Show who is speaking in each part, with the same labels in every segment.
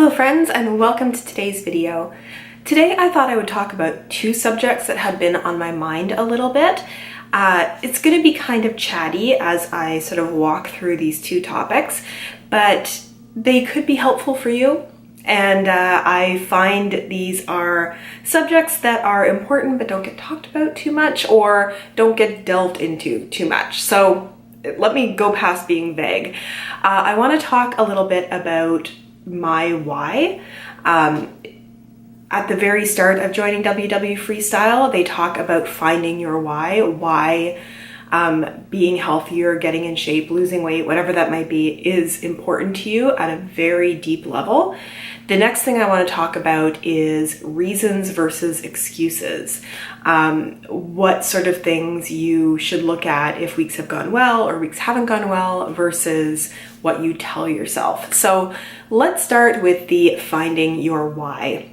Speaker 1: Hello friends, and welcome to today's video. Today I thought I would talk about two subjects that had been on my mind a little bit. It's going to be kind of chatty as I sort of walk through these two topics, but they could be helpful for you. And I find these are subjects that are important but don't get talked about too much or don't get delved into too much. So let me go past being vague. I want to talk a little bit about my why. At the very start of joining WW Freestyle, they talk about finding your why being healthier, getting in shape, losing weight, whatever that might be, is important to you at a very deep level. The next thing I want to talk about is reasons versus excuses. What sort of things you should look at if weeks have gone well or weeks haven't gone well versus what you tell yourself. So let's start with the finding your why.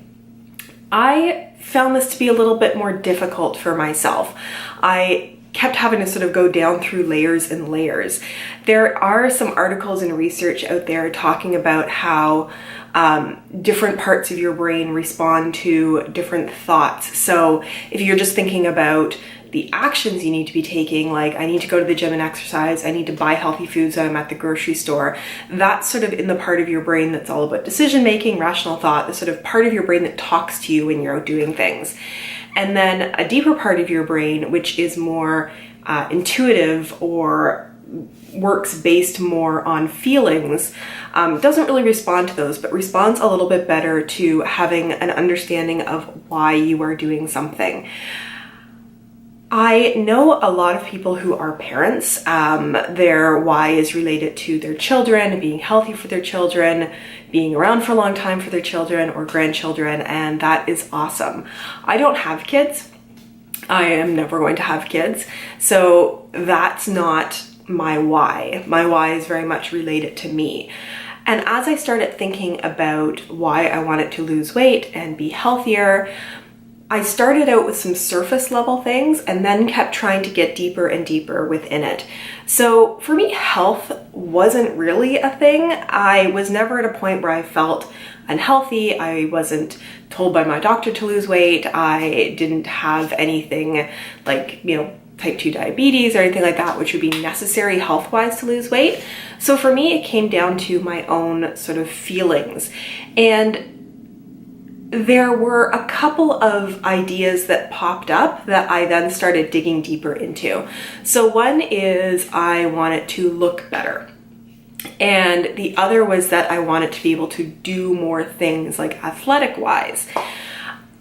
Speaker 1: I found this to be a little bit more difficult for myself. I kept having to sort of go down through layers and layers. There are some articles and research out there talking about how different parts of your brain respond to different thoughts. So if you're just thinking about the actions you need to be taking, like I need to go to the gym and exercise, I need to buy healthy foods when I'm at the grocery store, that's sort of in the part of your brain that's all about decision making, rational thought, the sort of part of your brain that talks to you when you're out doing things. And then a deeper part of your brain, which is more intuitive or works based more on feelings, doesn't really respond to those, but responds a little bit better to having an understanding of why you are doing something. I know a lot of people who are parents. Their why is related to their children, being healthy for their children, being around for a long time for their children or grandchildren, and that is awesome. I don't have kids. I am never going to have kids, so that's not my why. My why is very much related to me. And as I started thinking about why I wanted to lose weight and be healthier, I started out with some surface level things and then kept trying to get deeper and deeper within it. So for me, health wasn't really a thing. I was never at a point where I felt unhealthy. I wasn't told by my doctor to lose weight. I didn't have anything like, type 2 diabetes or anything like that, which would be necessary health-wise to lose weight. So for me, it came down to my own sort of feelings. And there were a couple of ideas that popped up that I then started digging deeper into. So one is I wanted to look better. And the other was that I wanted to be able to do more things like athletic wise.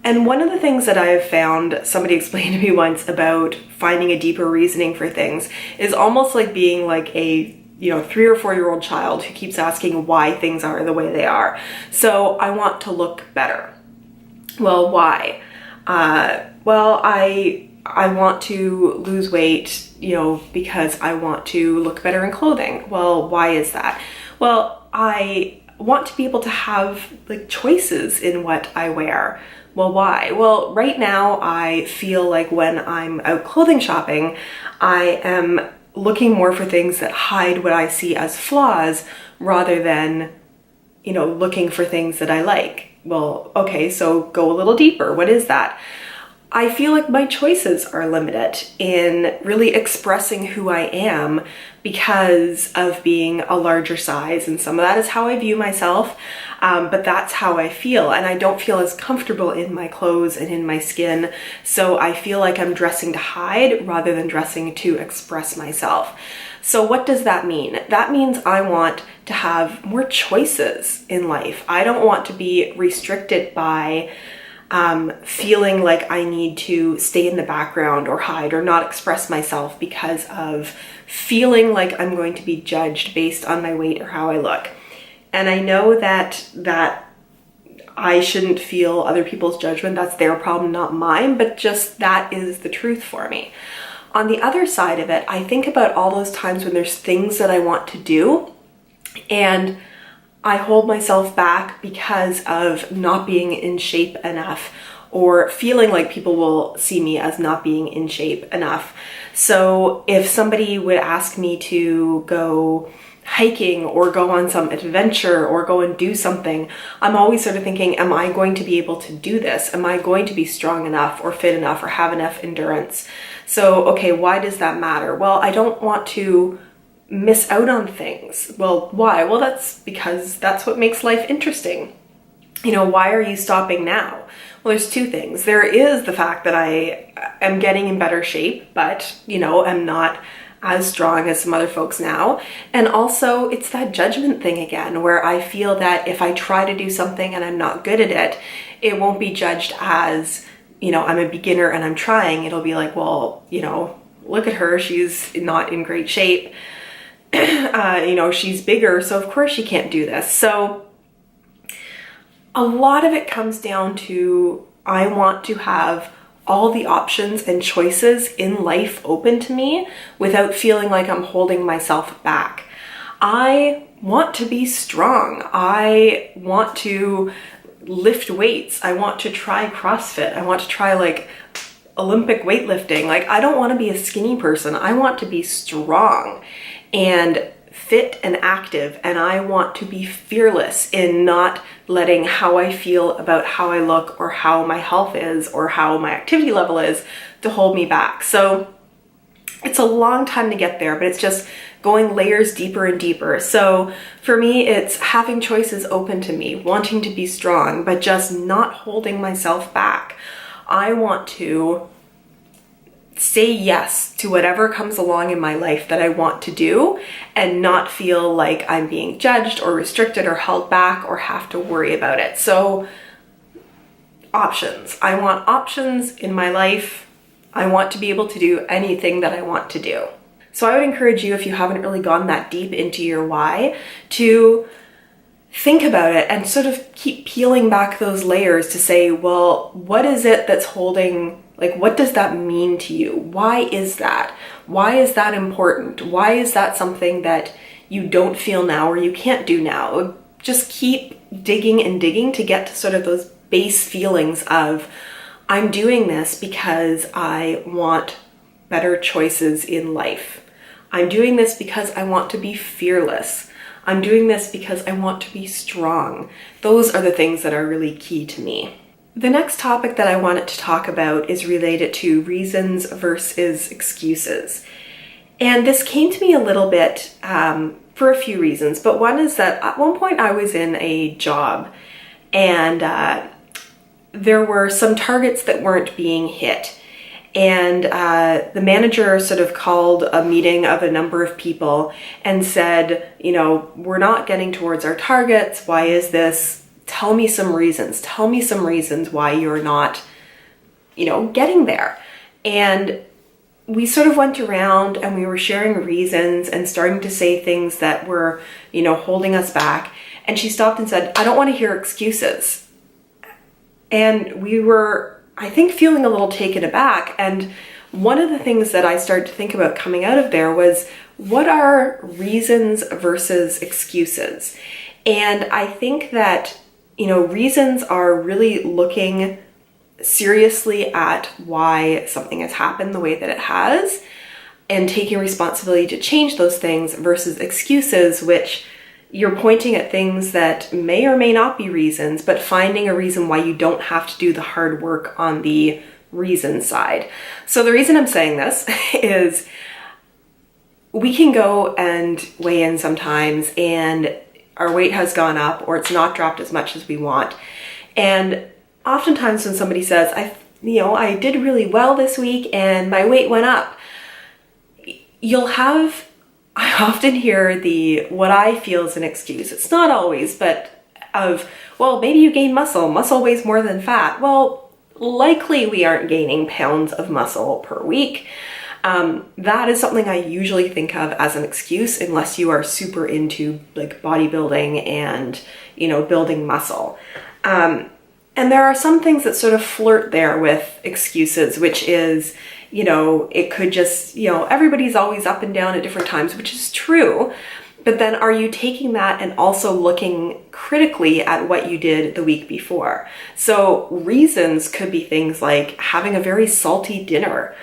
Speaker 1: And one of the things that I have found, somebody explained to me once about finding a deeper reasoning for things, is almost like being like a 3 or 4 year old child who keeps asking why things are the way they are. So I want to look better. Well, why? I want to lose weight, because I want to look better in clothing. Well, why is that? Well, I want to be able to have choices in what I wear. Well, why? Well, right now I feel like when I'm out clothing shopping, I am looking more for things that hide what I see as flaws rather than, looking for things that I like. Well, okay, so go a little deeper. What is that? I feel like my choices are limited in really expressing who I am because of being a larger size. And some of that is how I view myself, but that's how I feel. And I don't feel as comfortable in my clothes and in my skin. So I feel like I'm dressing to hide rather than dressing to express myself. So what does that mean? That means I want to have more choices in life. I don't want to be restricted by feeling like I need to stay in the background or hide or not express myself because of feeling like I'm going to be judged based on my weight or how I look. And I know that I shouldn't feel other people's judgment. That's their problem, not mine, but just that is the truth for me. On the other side of it, I think about all those times when there's things that I want to do and I hold myself back because of not being in shape enough or feeling like people will see me as not being in shape enough. So if somebody would ask me to go hiking or go on some adventure or go and do something, I'm always sort of thinking, am I going to be able to do this? Am I going to be strong enough or fit enough or have enough endurance? So, okay, why does that matter? Well, I don't want to miss out on things. Well, why? Well, that's because that's what makes life interesting. You know, why are you stopping now? Well, there's two things. There is the fact that I am getting in better shape, but, you know, I'm not as strong as some other folks now. And also it's that judgment thing again, where I feel that if I try to do something and I'm not good at it, it won't be judged as, you know, I'm a beginner and I'm trying. It'll be like, well, you know, look at her, she's not in great shape. You know, she's bigger, so of course she can't do this. So a lot of it comes down to, I want to have all the options and choices in life open to me without feeling like I'm holding myself back. I want to be strong. I want to lift weights. I want to try CrossFit. I want to try like Olympic weightlifting. Like, I don't want to be a skinny person. I want to be strong and fit and active, and I want to be fearless in not letting how I feel about how I look or how my health is or how my activity level is to hold me back. So it's a long time to get there, but it's just going layers deeper and deeper. So for me, it's having choices open to me, wanting to be strong, but just not holding myself back. I want to say yes to whatever comes along in my life that I want to do and not feel like I'm being judged or restricted or held back or have to worry about it. So options. I want options in my life. I want to be able to do anything that I want to do. So I would encourage you, if you haven't really gone that deep into your why, to think about it and sort of keep peeling back those layers to say, well, what is it that's holding, like, what does that mean to you? Why is that? Why is that important? Why is that something that you don't feel now or you can't do now? Just keep digging and digging to get to sort of those base feelings of, I'm doing this because I want better choices in life. I'm doing this because I want to be fearless. I'm doing this because I want to be strong. Those are the things that are really key to me. The next topic that I wanted to talk about is related to reasons versus excuses. And this came to me a little bit for a few reasons, but one is that at one point I was in a job and there were some targets that weren't being hit. And the manager sort of called a meeting of a number of people and said, you know, we're not getting towards our targets. Why is this? Tell me some reasons. Tell me some reasons why you're not, you know, getting there. And we sort of went around and we were sharing reasons and starting to say things that were, you know, holding us back. And she stopped and said, I don't want to hear excuses. And we were, I think, feeling a little taken aback. And one of the things that I started to think about coming out of there was, what are reasons versus excuses? And I think that, you know, reasons are really looking seriously at why something has happened the way that it has and taking responsibility to change those things, versus excuses, which you're pointing at things that may or may not be reasons, but finding a reason why you don't have to do the hard work on the reason side. So the reason I'm saying this is we can go and weigh in sometimes and our weight has gone up or it's not dropped as much as we want. And oftentimes when somebody says, I did really well this week and my weight went up, I often hear what I feel is an excuse. It's not always, but well, maybe you gain muscle. Muscle weighs more than fat. Well, likely we aren't gaining pounds of muscle per week. That is something I usually think of as an excuse, unless you are super into like bodybuilding and, you know, building muscle. And there are some things that sort of flirt there with excuses, which is, you know, it could just, you know, everybody's always up and down at different times, which is true. But then are you taking that and also looking critically at what you did the week before? So reasons could be things like having a very salty dinner,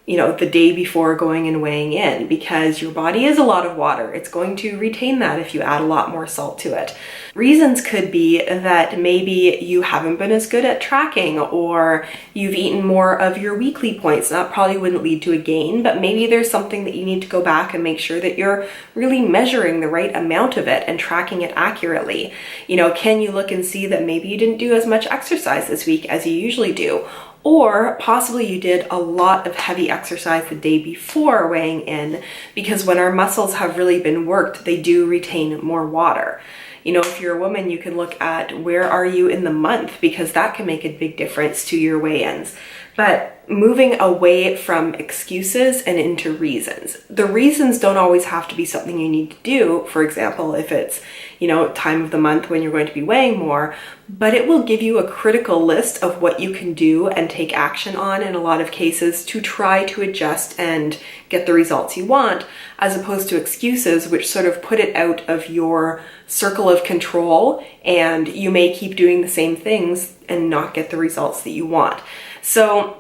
Speaker 1: you know, the day before going and weighing in, because your body is a lot of water. It's going to retain that if you add a lot more salt to it. Reasons could be that maybe you haven't been as good at tracking, or you've eaten more of your weekly points. That probably wouldn't lead to a gain, but maybe there's something that you need to go back and make sure that you're really measuring the right amount of it and tracking it accurately. You know, can you look and see that maybe you didn't do as much exercise this week as you usually do? Or possibly you did a lot of heavy exercise the day before weighing in, because when our muscles have really been worked, they do retain more water. You know, if you're a woman, you can look at where are you in the month, because that can make a big difference to your weigh-ins. But moving away from excuses and into reasons. The reasons don't always have to be something you need to do. For example, if it's, you know, time of the month when you're going to be weighing more, but it will give you a critical list of what you can do and take action on in a lot of cases to try to adjust and get the results you want, as opposed to excuses, which sort of put it out of your circle of control, and you may keep doing the same things and not get the results that you want. So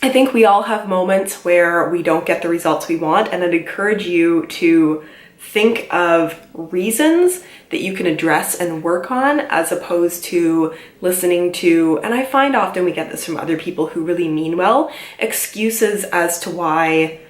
Speaker 1: I think we all have moments where we don't get the results we want, and I'd encourage you to think of reasons that you can address and work on, as opposed to listening to, and I find often we get this from other people who really mean well, excuses as to why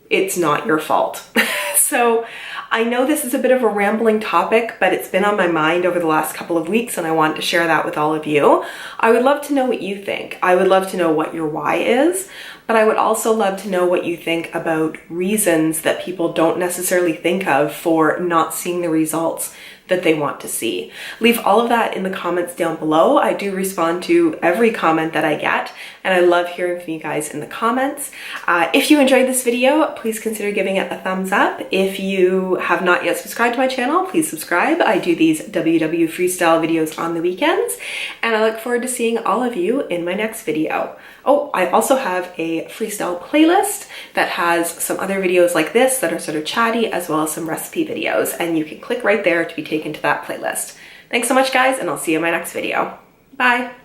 Speaker 1: it's not your fault. So I know this is a bit of a rambling topic, but it's been on my mind over the last couple of weeks, and I wanted to share that with all of you. I would love to know what you think. I would love to know what your why is, but I would also love to know what you think about reasons that people don't necessarily think of for not seeing the results that they want to see. Leave all of that in the comments down below. I do respond to every comment that I get, and I love hearing from you guys in the comments. If you enjoyed this video, please consider giving it a thumbs up. If you have not yet subscribed to my channel, please subscribe. I do these WW freestyle videos on the weekends, and I look forward to seeing all of you in my next video. Oh, I also have a freestyle playlist that has some other videos like this that are sort of chatty, as well as some recipe videos, and you can click right there to be taken to that playlist. Thanks so much, guys, and I'll see you in my next video. Bye.